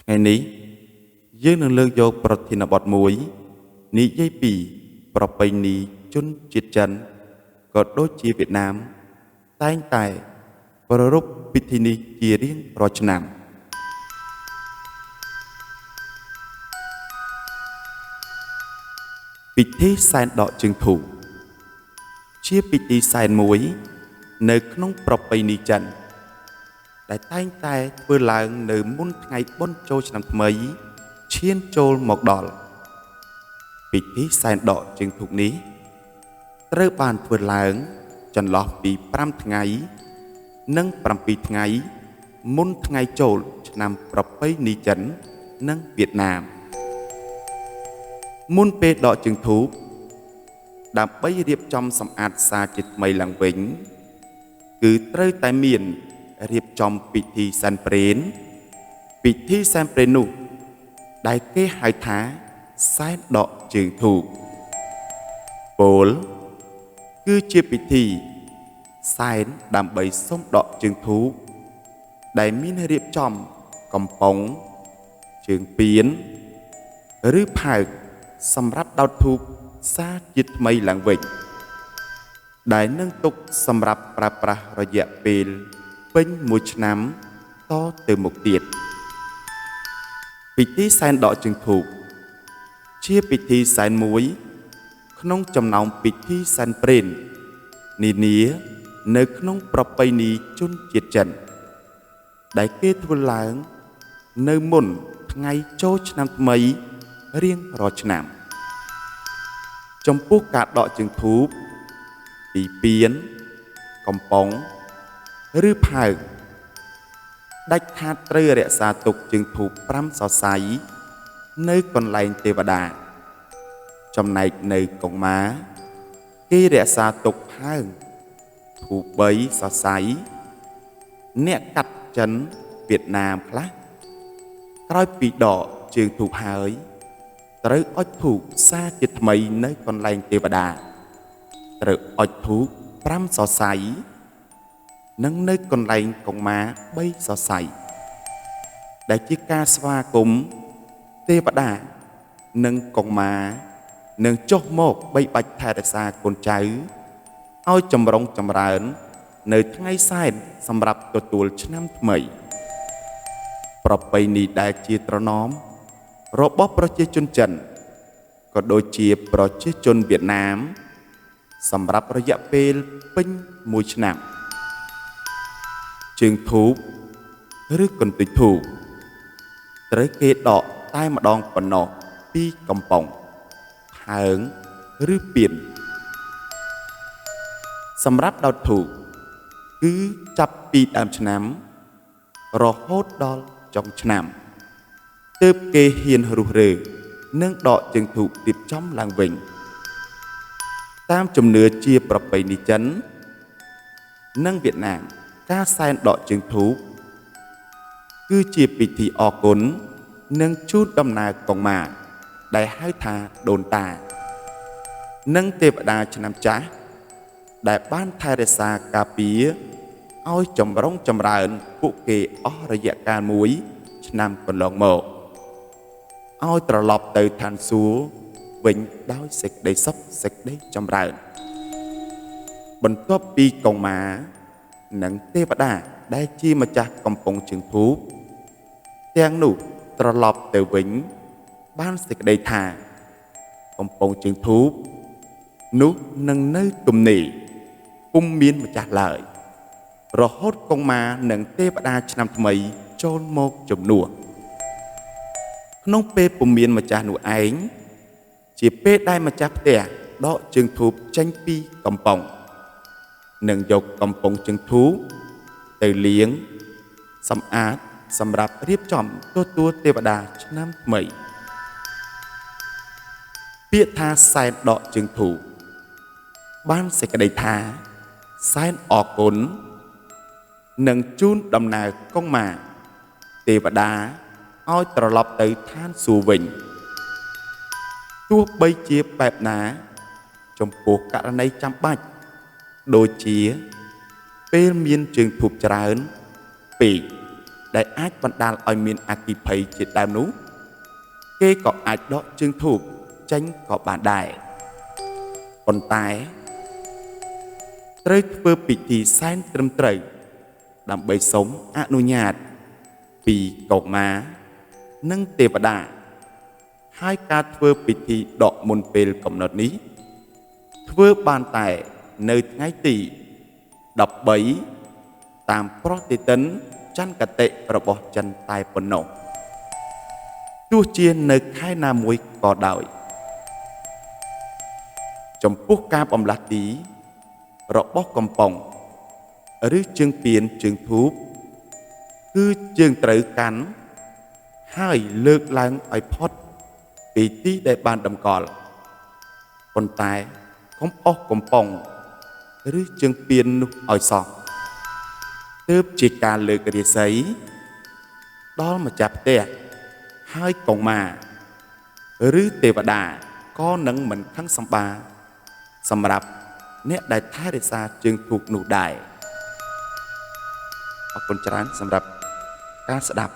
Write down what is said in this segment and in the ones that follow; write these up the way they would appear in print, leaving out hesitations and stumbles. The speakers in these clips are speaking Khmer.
ថ្ងៃនេះយើងនឹងលើកយកប្រធានបទមួយនិយាយពីប្រពៃណីជនជាតិចិនក៏ដូចជាវៀតណាមតែងតែប្រារព្ធពិធីនេះជារៀងរាល់ឆ្នាំពិធីសែនដកជើងធូបជាពិធីសែនមួយនៅក្នុងប្រពៃណីចិនដែលតែងតែធ្វើឡើងនៅមុនថ្ងៃបុណ្យចូលឆ្នាំថ្មីឈានចូលមកដល់ពិធីសែនដកជើងធូបនេះត្រូវបានធ្វើឡើងចន្លោះពី5ថ្ងៃនិង7ថ្ងៃមុនថ្ងៃចូលឆ្នាំប្រពៃណីចិននិងវៀតណាមមុនពេលដកជើងធូបដើម្បីរៀបចំសម្អាតសារជាថ្មីឡើងវិញគឺត្រូវតែមានរៀបចំពិធីសែនព្រេនពិធីសែនព្រេននោះដែលគេហៅថាសែនដកជើងធូបពោលគឺជាពិធីសែនដើម្បីសុំដកជើងធូបដែលមានរៀបចំកំប៉ុងជើងពៀនឬផើងសម្រាប់ដោតធូបសារជាថ្មីឡើងវិញដែលនឹងទុកសម្រាប់ប្រើប្រាស់រយៈពេលពេញមួយឆ្នាំតទៅមុខទៀតពិធីសែនដកជើងធូបជាពិធីសែនមួយក្នុងចំណោមពិធីសែនព្រេននានានៅក្នុងប្រពៃណីជនជាតិចិនដែលគេធ្វើឡើងនៅមុនថ្ងៃចូលឆ្នាំថ្មីរៀងរាល់ឆ្នាំចំពោះការដកជើងធូបពីពៀនកំប៉ុងឬផើងដាច់ខាតត្រូវរក្សាទុកជើងធូប5សរសៃនៅកន្លែងទេវតាចំណែកនៅកុងម៉ាគេរក្សាទុកផើងធូប3សរសៃអ្នកកាត់ចិនវៀតណាមខ្លះក្រោយពីដកជើងធូបហើយត្រូវអុជធូបសារជាថ្មីនៅកន្លែងទេវតាត្រូវអុជធូប5សរសៃនិងនៅកន្លែងកុងម៉ា3សរសៃដែលជាការស្វាគមន៍ទេវតានិងកុងម៉ានឹងចុះមកបីបាច់ថែរក្សាកូនចៅឲ្យចម្រុងចម្រើននៅថ្ងៃសែនសម្រាប់ទទួលឆ្នាំថ្មីប្រពៃណីដែលជាត្រណមរបស់ប្រជាជនចិនក៏ដូចជាប្រជាជនវៀតណាមសម្រាប់រយៈពេលពេញមួយឆ្នាំជើងធូបឬកន្ទុយធូបត្រូវគេដកតែម្ដងប៉ុណ្ណោះពីកំប៉ុងផើងឬពៀនសម្រាប់ដោតធូបគឺចាប់ពីដើមឆ្នាំរហូតដល់ចុងឆ្នាំទើបគេហ៊ានរុះរើនិងដកជើងធូបរៀបចំឡើងវិញតាមជំនឿជាប្រពៃណីចិននិងវៀតណាមការសែនដកជើងធូបគឺជាពិធីអរគុណនិងជូនដំណើរកុងម៉ាដែលហៅថាដូនតានិងទេវតាឆ្នាំចាស់ដែលបានថែរក្សាការពារឲ្យចម្រុងចម្រើនពួកគេអស់រយៈកាលមួយឆ្នាំកន្លងមកឲ្យត្រឡប់ទៅឋានសួគ៌វិញដោយសេចក្តីសុខសេចក្តីចម្រើនបន្ទាប់ពីកុងម៉ានិងទេវតាដែលជាម្ចាស់កំពង់ជើងធូបទាំងនោះត្រឡប់ទៅវិញបានសេចក្តីថាកំពង់ជើងធូបនោះនឹងនៅទំនេរពុំមានម្ចាស់ឡើយរហូតកុងម៉ានិងទេវតាឆ្នាំថ្មីចូលមកជំនួសក្នុងពេលពុំមានម្ចាស់នោះឯងជាពេលដែលម្ចាស់ផ្ទះដកជើងធូបចេញពីកំប៉ុងនិងយកកំប៉ុងជើងធូបទៅលាងសម្អាតសម្រាប់រៀបចំទទួលទេវតាឆ្នាំថ្មីពាក្យថាសែនដកជើងធូបបានសេចក្តីថាសែនអរគុណនិងជូនដំណើរកុងម៉ាទេវតាឲ្យត្រឡប់ទៅឋានសួគ៌វិញទោះបីជាបែបណាចំពោះករណីចាំបាច់ដូចជាពេលមានជើងធូបច្រើនពេក ដែលអាចបណ្ដាលឲ្យមានអគ្គិភ័យជាដើមនោះគេក៏អាចដកជើងធូបចេញក៏បានដែរប៉ុន្តែត្រូវធ្វើពិធីសែនត្រឹមត្រូវដើម្បីសុំអនុញ្ញាតពីកុមារនិងទេវតាហើយការធ្វើពិធីដកមុនពេលកំណត់នេះធ្វើបានតែនៅថ្ងៃទី13តាមប្រតិទិនចន្ទគតិរបស់ចិនតែប៉ុណ្ណោះទោះជានៅខែណាមួយក៏ដោយចំពោះការបំលាស់ទីរបស់កំប៉ុងឬជើងពៀនជើងធូបគឺជើងត្រូវកាន់ហើយលើកឡើងឲ្យផុតពីទីដែលបានតម្កល់ប៉ុន្តែកុំអស់កំប៉ុងឬជើងពៀននោះឲ្យសោះទើបជាការលើករាសីដល់ម្ចាស់ផ្ទះហើយកុមារឬទេវតាក៏នឹងមិនខឹងសម្បាសម្រាប់អ្នកដែលថែរក្សាជើងធូបនោះដែរអរគុណច្រើនសម្រាប់ការស្ដាប់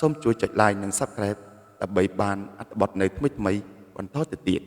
សូមជួយចុច like និង Subscribe ដើម្បីបានអត្ថបទនៅថ្មីៗបន្តទៅទៀត